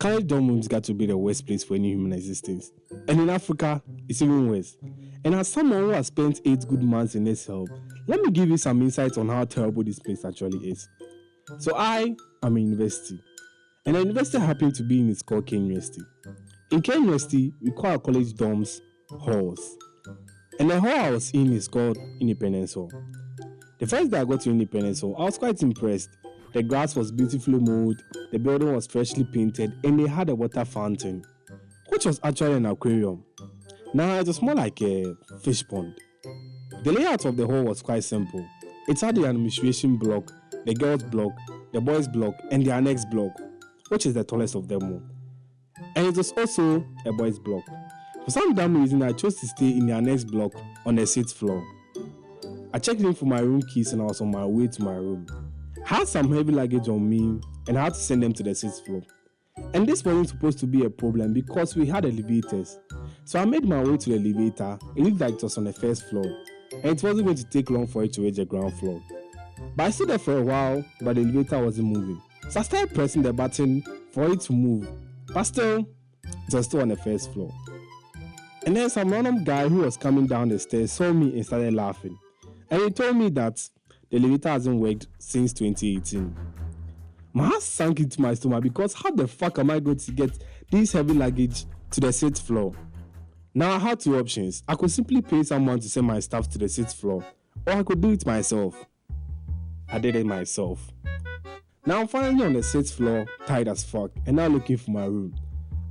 College dorm rooms got to be the worst place for any human existence. And in Africa, it's even worse. And as someone who has spent 8 good months in this hell, let me give you some insights on how terrible this place actually is. So I am in university. And the university happened to be in its called K University. In K University, we call our college dorms halls. And the hall I was in is called Independence Hall. The first day I got to Independence Hall, I was quite impressed. The grass was beautifully mowed, the building was freshly painted, and they had a water fountain, which was actually an aquarium. Now it was more like a fish pond. The layout of the hall was quite simple. It had the administration block, the girls block, the boys block, and the annex block, which is the tallest of them all. And it was also a boys block. For some damn reason, I chose to stay in the annex block on the 6th floor. I checked in for my room keys and I was on my way to my room. I had some heavy luggage on me and I had to send them to the 6th floor. And this wasn't supposed to be a problem because we had elevators. So I made my way to the elevator. It looked like it was on the 1st floor and it wasn't going to take long for it to reach the ground floor. But I stood there for a while, but the elevator wasn't moving. So I started pressing the button for it to move, but still, it was still on the 1st floor. And then some random guy who was coming down the stairs saw me and started laughing. And he told me that the elevator hasn't worked since 2018. My heart sank into my stomach because how the fuck am I going to get this heavy luggage to the 6th floor? Now I had 2 options. I could simply pay someone to send my stuff to the 6th floor, or I could do it myself. I did it myself. Now I'm finally on the 6th floor, tired as fuck, and now looking for my room.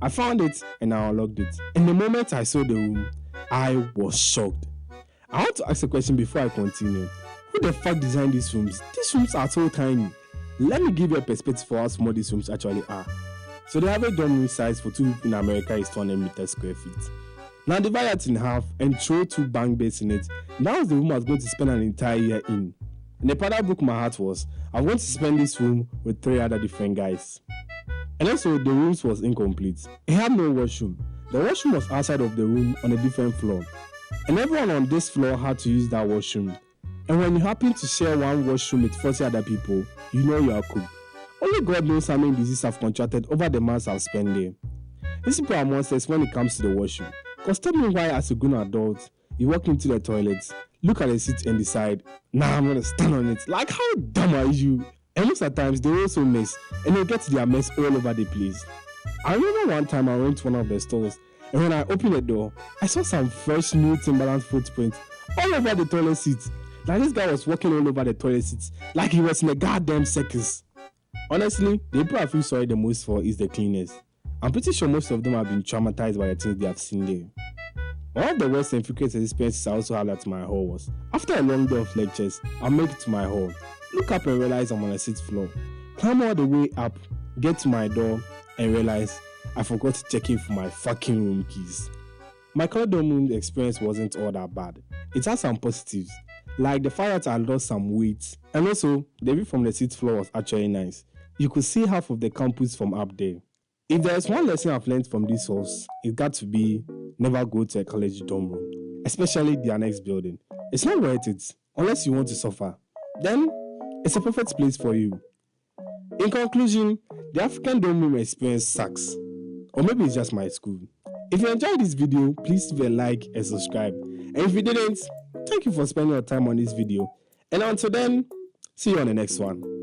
I found it and I unlocked it. And the moment I saw the room, I was shocked. I want to ask a question before I continue. Who the fuck designed these rooms? These rooms are so tiny. Let me give you a perspective for how small these rooms actually are. So the average dorm room size for 2 people in America is 200 meters square feet. Now divide that in half and throw 2 bunk beds in it. That was the room I was going to spend an entire year in. And the part that broke my heart was, I was going to spend this room with 3 other different guys. And also the rooms was incomplete. It had no washroom. The washroom was outside of the room on a different floor. And everyone on this floor had to use that washroom. And when you happen to share one washroom with 40 other people, you know you are cooked. Only God knows how many diseases I've contracted over the months I've spent there. These people are monsters when it comes to the washroom. Cause tell me why as a grown adult, you walk into the toilets, look at the seat and decide, nah, I'm gonna stand on it. Like how dumb are you? And most of the times they also mess and they get their mess all over the place. I remember one time I went to one of the stores and when I opened the door, I saw some fresh new Timberland footprints all over the toilet seats. Like this guy was walking all over the toilet seats like he was in a goddamn circus. Honestly, the people I feel sorry the most for is the cleaners. I'm pretty sure most of them have been traumatized by the things they have seen there. One of the worst and frequent experiences I also had at my hall was, after a long day of lectures, I make it to my hall, look up and realize I'm on the 6th floor, climb all the way up, get to my door, and realize I forgot to check in for my fucking room keys. My college dorm room experience wasn't all that bad. It had some positives, like the fact that I lost some weight, and also the view from the 6th floor was actually nice. You could see half of the campus from up there. If there is one lesson I've learned from this source, it got to be never go to a college dorm room, especially the annex building. It's not worth it unless you want to suffer. Then it's a perfect place for you. In conclusion, the African dorm room experience sucks. Or maybe it's just my school. If you enjoyed this video, please leave a like and subscribe. And if you didn't, thank you for spending your time on this video. And until then, see you on the next one.